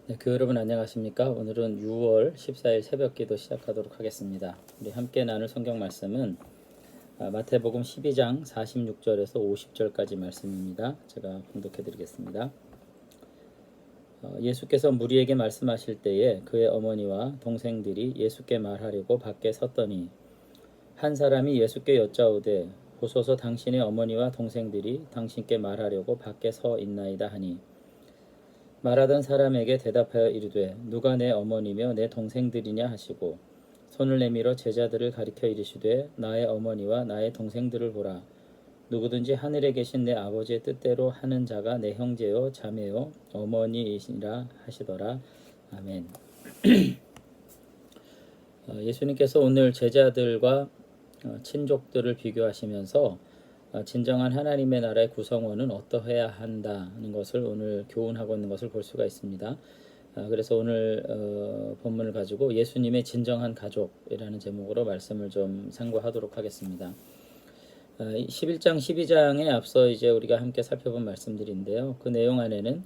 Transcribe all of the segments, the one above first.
네, 교회 여러분 안녕하십니까? 오늘은 6월 14일 새벽기도 시작하도록 하겠습니다. 우리 함께 나눌 성경 말씀은 마태복음 12장 46절에서 50절까지 말씀입니다. 제가 봉독해 드리겠습니다. 예수께서 무리에게 말씀하실 때에 그의 어머니와 동생들이 예수께 말하려고 밖에 섰더니 한 사람이 예수께 여짜오되 보소서 당신의 어머니와 동생들이 당신께 말하려고 밖에 서 있나이다 하니 말하던 사람에게 대답하여 이르되 누가 내 어머니며 내 동생들이냐 하시고 손을 내밀어 제자들을 가리켜 이르시되 나의 어머니와 나의 동생들을 보라. 누구든지 하늘에 계신 내 아버지의 뜻대로 하는 자가 내 형제요 자매요 어머니이시라 하시더라. 아멘. 예수님께서 오늘 제자들과 친족들을 비교하시면서 진정한 하나님의 나라의 구성원은 어떠해야 한다는 것을 오늘 교훈하고 있는 것을 볼 수가 있습니다. 그래서 오늘 본문을 가지고 예수님의 진정한 가족이라는 제목으로 말씀을 좀 상고하도록 하겠습니다. 11장 12장에 앞서 이제 우리가 함께 살펴본 말씀들인데요. 그 내용 안에는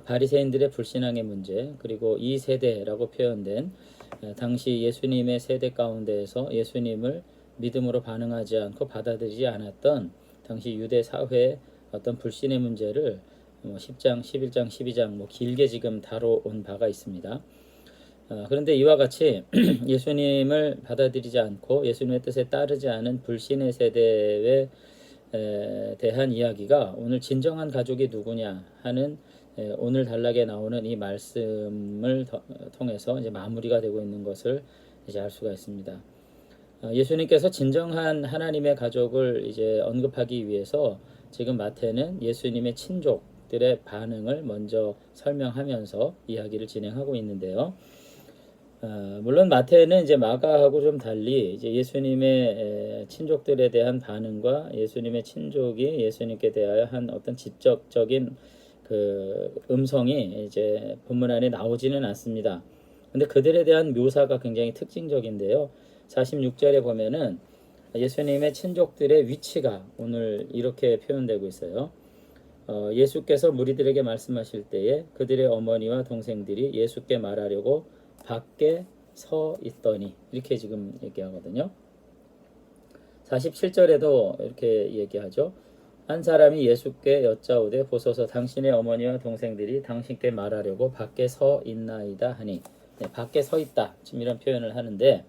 바리새인들의 불신앙의 문제, 그리고 이 세대라고 표현된 당시 예수님의 세대 가운데에서 예수님을 믿음으로 반응하지 않고 받아들이지 않았던 당시 유대 사회의 어떤 불신의 문제를 10장, 11장, 12장 길게 지금 다뤄온 바가 있습니다. 그런데 이와 같이 예수님을 받아들이지 않고 예수님의 뜻에 따르지 않은 불신의 세대에 대한 이야기가 오늘 진정한 가족이 누구냐 하는 오늘 단락에 나오는 이 말씀을 통해서 이제 마무리가 되고 있는 것을 이제 알 수가 있습니다. 예수님께서 진정한 하나님의 가족을 이제 언급하기 위해서 지금 마태는 예수님의 친족들의 반응을 먼저 설명하면서 이야기를 진행하고 있는데요. 물론 마태는 이제 마가하고 좀 달리 이제 예수님의 친족들에 대한 반응과 예수님의 친족이 예수님께 대하여 한 어떤 직접적인 그 음성이 이제 본문 안에 나오지는 않습니다. 근데 그들에 대한 묘사가 굉장히 특징적인데요. 46절에 보면은 예수님의 친족들의 위치가 오늘 이렇게 표현되고 있어요. 예수께서 무리들에게 말씀하실 때에 그들의 어머니와 동생들이 예수께 말하려고 밖에 서 있더니 이렇게 지금 얘기하거든요. 47절에도 이렇게 얘기하죠. 한 사람이 예수께 여짜오되 보소서 당신의 어머니와 동생들이 당신께 말하려고 밖에 서 있나이다 하니 밖에 서 있다 지금 이런 표현을 하는데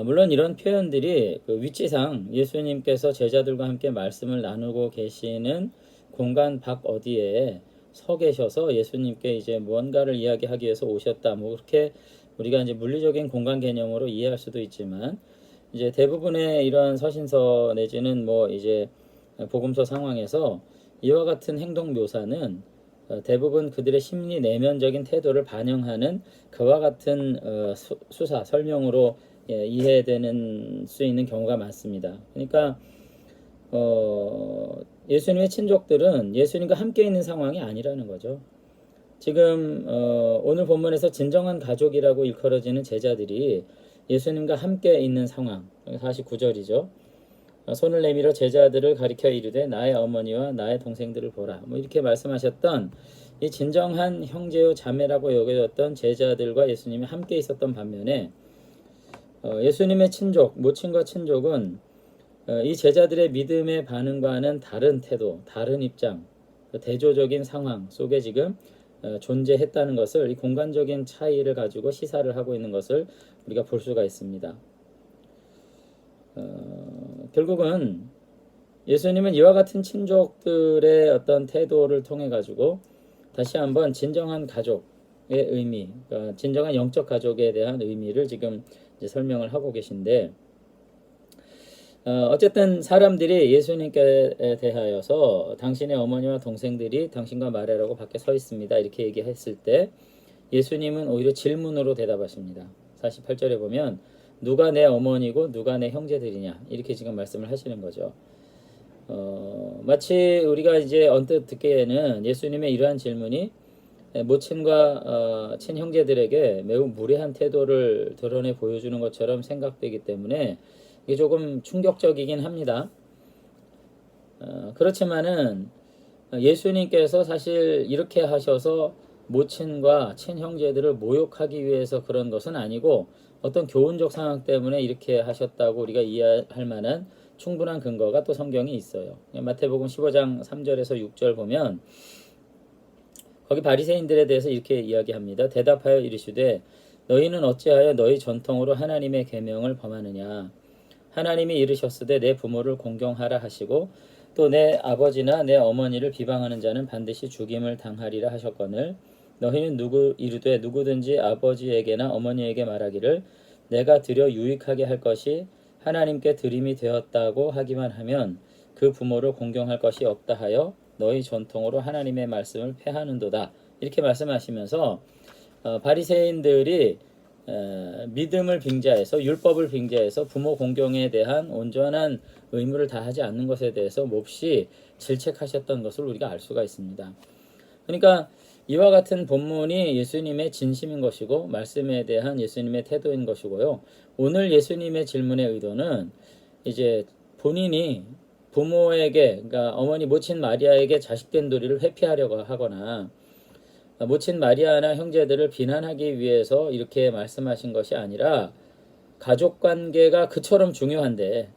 물론 이런 표현들이 그 위치상 예수님께서 제자들과 함께 말씀을 나누고 계시는 공간 밖 어디에 서 계셔서 예수님께 이제 무언가를 이야기하기 위해서 오셨다. 그렇게 우리가 이제 물리적인 공간 개념으로 이해할 수도 있지만 이제 대부분의 이런 서신서 내지는 이제 복음서 상황에서 이와 같은 행동 묘사는 대부분 그들의 심리 내면적인 태도를 반영하는 그와 같은 수사 설명으로 이해되는 수 있는 경우가 많습니다. 그러니까 예수님의 친족들은 예수님과 함께 있는 상황이 아니라는 거죠. 지금 오늘 본문에서 진정한 가족이라고 일컬어지는 제자들이 예수님과 함께 있는 상황, 49절이죠. 손을 내밀어 제자들을 가리켜 이르되 나의 어머니와 나의 동생들을 보라. 이렇게 말씀하셨던 이 진정한 형제요 자매라고 여겨졌던 제자들과 예수님이 함께 있었던 반면에 예수님의 친족, 모친과 친족은 이 제자들의 믿음의 반응과는 다른 태도, 다른 입장, 대조적인 상황 속에 지금 존재했다는 것을 이 공간적인 차이를 가지고 시사를 하고 있는 것을 우리가 볼 수가 있습니다. 결국은 예수님은 이와 같은 친족들의 어떤 태도를 통해 가지고 다시 한번 진정한 가족의 의미, 그러니까 진정한 영적 가족에 대한 의미를 지금 이제 설명을 하고 계신데 어쨌든 사람들이 예수님께 대하여서 당신의 어머니와 동생들이 당신과 말하라고 밖에 서 있습니다. 이렇게 얘기했을 때 예수님은 오히려 질문으로 대답하십니다. 48절에 보면 누가 내 어머니고 누가 내 형제들이냐 이렇게 지금 말씀을 하시는 거죠. 마치 우리가 이제 언뜻 듣기에는 예수님의 이러한 질문이 모친과 친형제들에게 매우 무례한 태도를 드러내 보여주는 것처럼 생각되기 때문에 이게 조금 충격적이긴 합니다. 그렇지만은 예수님께서 사실 이렇게 하셔서 모친과 친형제들을 모욕하기 위해서 그런 것은 아니고 어떤 교훈적 상황 때문에 이렇게 하셨다고 우리가 이해할 만한 충분한 근거가 또 성경에 있어요. 마태복음 15장 3절에서 6절 보면 거기 바리새인들에 대해서 이렇게 이야기합니다. 대답하여 이르시되 너희는 어찌하여 너희 전통으로 하나님의 계명을 범하느냐. 하나님이 이르셨으되 내 부모를 공경하라 하시고 또 내 아버지나 내 어머니를 비방하는 자는 반드시 죽임을 당하리라 하셨거늘 너희는 이르되 누구든지 아버지에게나 어머니에게 말하기를 내가 드려 유익하게 할 것이 하나님께 드림이 되었다고 하기만 하면 그 부모를 공경할 것이 없다 하여 너희 전통으로 하나님의 말씀을 폐하는도다. 이렇게 말씀하시면서 바리새인들이 믿음을 빙자해서 율법을 빙자해서 부모 공경에 대한 온전한 의무를 다하지 않는 것에 대해서 몹시 질책하셨던 것을 우리가 알 수가 있습니다. 그러니까 이와 같은 본문이 예수님의 진심인 것이고 말씀에 대한 예수님의 태도인 것이고요. 오늘 예수님의 질문의 의도는 이제 본인이 부모에게, 그러니까 어머니 모친 마리아에게 자식된 도리를 회피하려고 하거나 모친 마리아나 형제들을 비난하기 위해서 이렇게 말씀하신 것이 아니라 가족관계가 그처럼 중요한데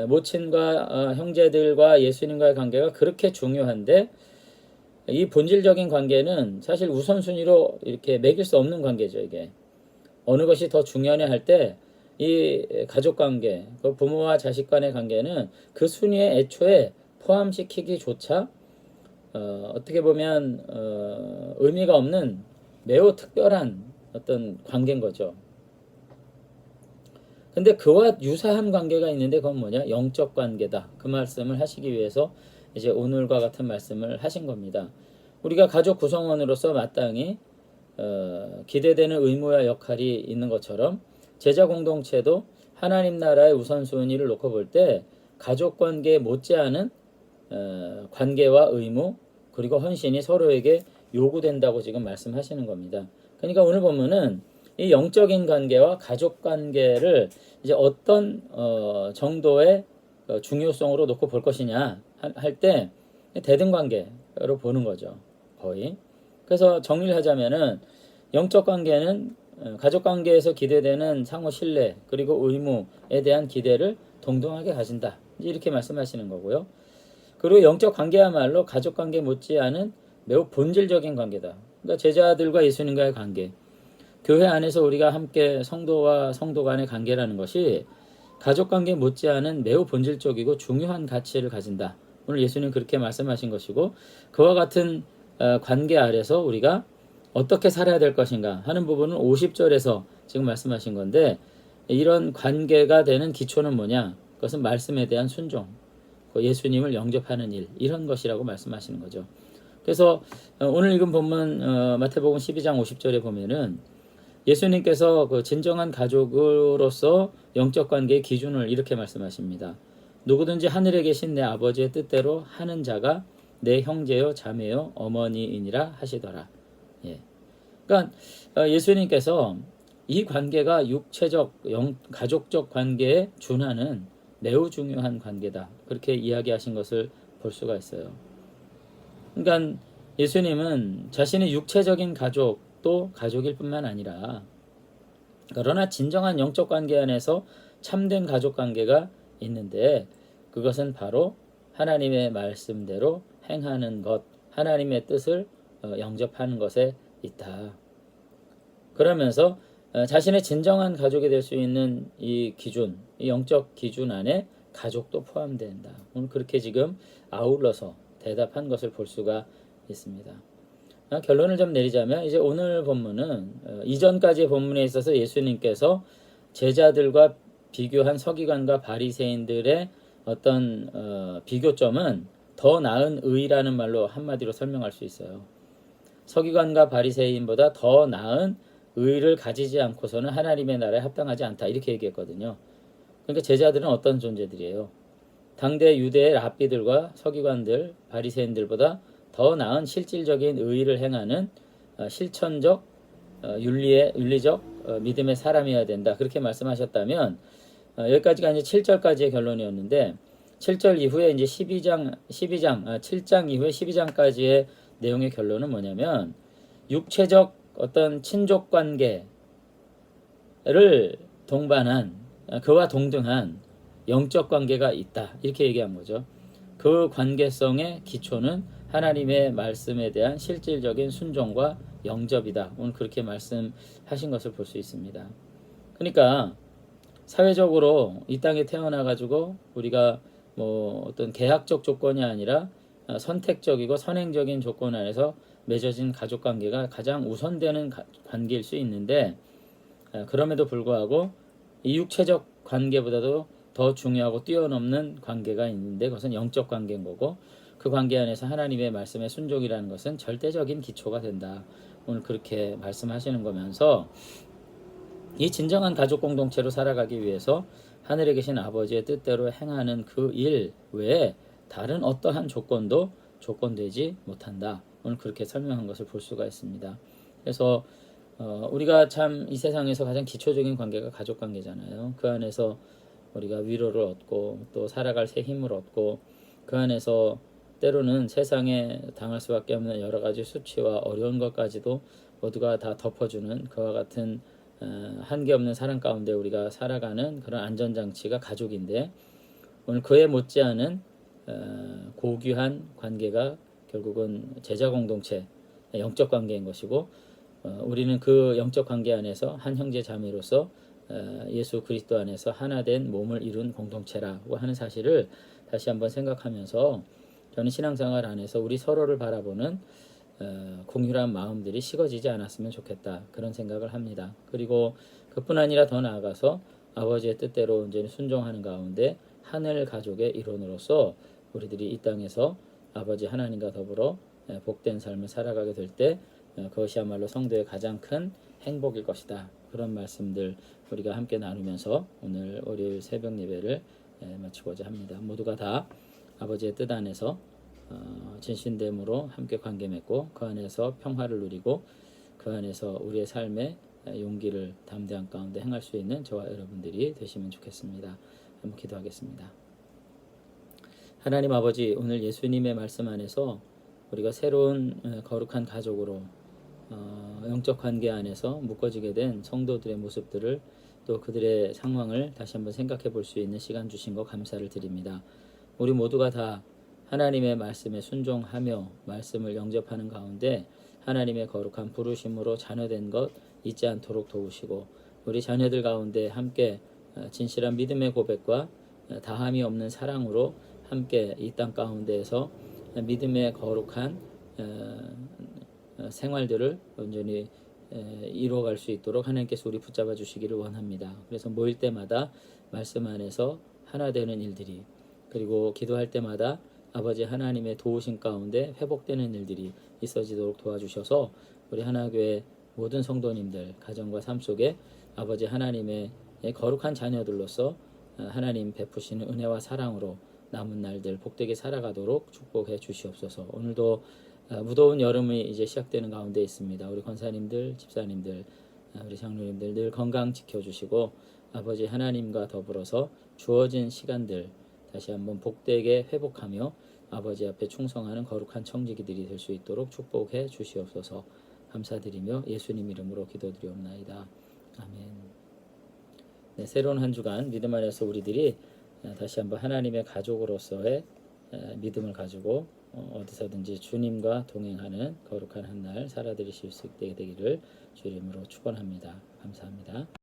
모친과 형제들과 예수님과의 관계가 그렇게 중요한데 이 본질적인 관계는 사실 우선순위로 이렇게 매길 수 없는 관계죠. 이게 어느 것이 더 중요하냐 할 때 이 가족관계, 그 부모와 자식 간의 관계는 그 순위에 애초에 포함시키기조차 어떻게 보면 의미가 없는 매우 특별한 어떤 관계인 거죠. 근데 그와 유사한 관계가 있는데 그건 뭐냐? 영적 관계다. 그 말씀을 하시기 위해서 이제 오늘과 같은 말씀을 하신 겁니다. 우리가 가족 구성원으로서 마땅히 기대되는 의무와 역할이 있는 것처럼 제자 공동체도 하나님 나라의 우선순위를 놓고 볼 때 가족 관계에 못지않은 관계와 의무 그리고 헌신이 서로에게 요구된다고 지금 말씀하시는 겁니다. 그러니까 오늘 보면은 이 영적인 관계와 가족 관계를 이제 어떤 정도의 중요성으로 놓고 볼 것이냐 할 때 대등 관계로 보는 거죠. 거의. 그래서 정리를 하자면은 영적 관계는 가족 관계에서 기대되는 상호 신뢰 그리고 의무에 대한 기대를 동등하게 가진다. 이렇게 말씀하시는 거고요. 그리고 영적 관계야말로 가족 관계 못지않은 매우 본질적인 관계다. 그러니까 제자들과 예수님과의 관계, 교회 안에서 우리가 함께 성도와 성도 간의 관계라는 것이 가족 관계 못지않은 매우 본질적이고 중요한 가치를 가진다. 오늘 예수님 그렇게 말씀하신 것이고 그와 같은 관계 아래서 우리가 어떻게 살아야 될 것인가 하는 부분은 50절에서 지금 말씀하신 건데 이런 관계가 되는 기초는 뭐냐? 그것은 말씀에 대한 순종, 예수님을 영접하는 일 이런 것이라고 말씀하시는 거죠. 그래서 오늘 읽은 본문 마태복음 12장 50절에 보면은 예수님께서 그 진정한 가족으로서 영적 관계의 기준을 이렇게 말씀하십니다. 누구든지 하늘에 계신 내 아버지의 뜻대로 하는 자가 내 형제요 자매요 어머니이니라 하시더라. 예. 그러니까 예수님께서 이 관계가 육체적 가족적 관계에 준하는 매우 중요한 관계다. 그렇게 이야기하신 것을 볼 수가 있어요. 그러니까 예수님은 자신의 육체적인 가족도 가족일 뿐만 아니라 그러나 진정한 영적 관계 안에서 참된 가족 관계가 있는데 그것은 바로 하나님의 말씀대로 행하는 것, 하나님의 뜻을 영접하는 것에 있다. 그러면서 자신의 진정한 가족이 될 수 있는 이 기준, 이 영적 기준 안에 가족도 포함된다. 오늘 그렇게 지금 아울러서 대답한 것을 볼 수가 있습니다. 결론을 좀 내리자면 이제 오늘 본문은 이전까지의 본문에 있어서 예수님께서 제자들과 비교한 서기관과 바리새인들의 어떤 비교점은 더 나은 의라는 말로 한마디로 설명할 수 있어요. 서기관과 바리새인보다 더 나은 의를 가지지 않고서는 하나님의 나라에 합당하지 않다 이렇게 얘기했거든요. 그러니까 제자들은 어떤 존재들이에요? 당대 유대의 랍비들과 서기관들, 바리새인들보다 더 나은 실질적인 의를 행하는 실천적 윤리적 믿음의 사람이어야 된다. 그렇게 말씀하셨다면 여기까지가 이제 7절까지의 결론이었는데 7절 이후에 이제 7장 이후에 12장까지의 내용의 결론은 뭐냐면 육체적 어떤 친족 관계를 동반한 그와 동등한 영적 관계가 있다. 이렇게 얘기한 거죠. 그 관계성의 기초는 하나님의 말씀에 대한 실질적인 순종과 영접이다. 오늘 그렇게 말씀하신 것을 볼 수 있습니다. 그러니까 사회적으로 이 땅에 태어나 가지고 우리가 뭐 어떤 계약적 조건이 아니라 선택적이고 선행적인 조건 안에서 맺어진 가족 관계가 가장 우선되는 관계일 수 있는데, 그럼에도 불구하고 이 육체적 관계보다도 더 중요하고 뛰어넘는 관계가 있는데 그것은 영적 관계인 거고, 그 관계 안에서 하나님의 말씀의 순종이라는 것은 절대적인 기초가 된다. 오늘 그렇게 말씀하시는 거면서 이 진정한 가족 공동체로 살아가기 위해서 하늘에 계신 아버지의 뜻대로 행하는 그 일 외에 다른 어떠한 조건도 조건되지 못한다. 오늘 그렇게 설명한 것을 볼 수가 있습니다. 그래서 우리가 참 이 세상에서 가장 기초적인 관계가 가족 관계잖아요. 그 안에서 우리가 위로를 얻고 또 살아갈 새 힘을 얻고, 그 안에서 때로는 세상에 당할 수밖에 없는 여러 가지 수치와 어려운 것까지도 모두가 다 덮어주는 그와 같은 한계 없는 사랑 가운데 우리가 살아가는 그런 안전장치가 가족인데, 오늘 그에 못지않은 고귀한 관계가 결국은 제자 공동체, 영적 관계인 것이고, 우리는 그 영적 관계 안에서 한 형제 자매로서 예수 그리스도 안에서 하나 된 몸을 이룬 공동체라고 하는 사실을 다시 한번 생각하면서 저는 신앙생활 안에서 우리 서로를 바라보는 공유한 마음들이 식어지지 않았으면 좋겠다, 그런 생각을 합니다. 그리고 그뿐 아니라 더 나아가서 아버지의 뜻대로 온전히 순종하는 가운데 하늘 가족의 일원으로서 우리들이 이 땅에서 아버지 하나님과 더불어 복된 삶을 살아가게 될 때 그것이야말로 성도의 가장 큰 행복일 것이다. 그런 말씀들 우리가 함께 나누면서 오늘 월요일 새벽 예배를 마치고자 합니다. 모두가 다 아버지의 뜻 안에서 진신됨으로 함께 관계 맺고 그 안에서 평화를 누리고 그 안에서 우리의 삶에 용기를 담대한 가운데 행할 수 있는 저와 여러분들이 되시면 좋겠습니다. 한번 기도하겠습니다. 하나님 아버지, 오늘 예수님의 말씀 안에서 우리가 새로운 거룩한 가족으로 영적 관계 안에서 묶어지게 된 성도들의 모습들을, 또 그들의 상황을 다시 한번 생각해 볼 수 있는 시간 주신 것 감사를 드립니다. 우리 모두가 다 하나님의 말씀에 순종하며 말씀을 영접하는 가운데 하나님의 거룩한 부르심으로 자녀된 것 잊지 않도록 도우시고, 우리 자녀들 가운데 함께 진실한 믿음의 고백과 다함이 없는 사랑으로 함께 이 땅 가운데에서 믿음의 거룩한 생활들을 온전히 이루어갈 수 있도록 하나님께서 우리 붙잡아 주시기를 원합니다. 그래서 모일 때마다 말씀 안에서 하나 되는 일들이, 그리고 기도할 때마다 아버지 하나님의 도우심 가운데 회복되는 일들이 있어지도록 도와주셔서 우리 하나교회 모든 성도님들 가정과 삶 속에 아버지 하나님의 거룩한 자녀들로서 하나님 베푸시는 은혜와 사랑으로 남은 날들 복되게 살아가도록 축복해 주시옵소서. 오늘도 무더운 여름이 이제 시작되는 가운데 있습니다. 우리 권사님들, 집사님들, 우리 장로님들 늘 건강 지켜주시고 아버지 하나님과 더불어서 주어진 시간들 다시 한번 복되게 회복하며 아버지 앞에 충성하는 거룩한 청지기들이 될 수 있도록 축복해 주시옵소서. 감사드리며 예수님 이름으로 기도드리옵나이다. 아멘. 네, 새로운 한 주간 믿음 안에서 우리들이 다시 한번 하나님의 가족으로서의 믿음을 가지고 어디서든지 주님과 동행하는 거룩한 한 날 살아드리실 수 있게 되기를 주님으로 축원합니다. 감사합니다.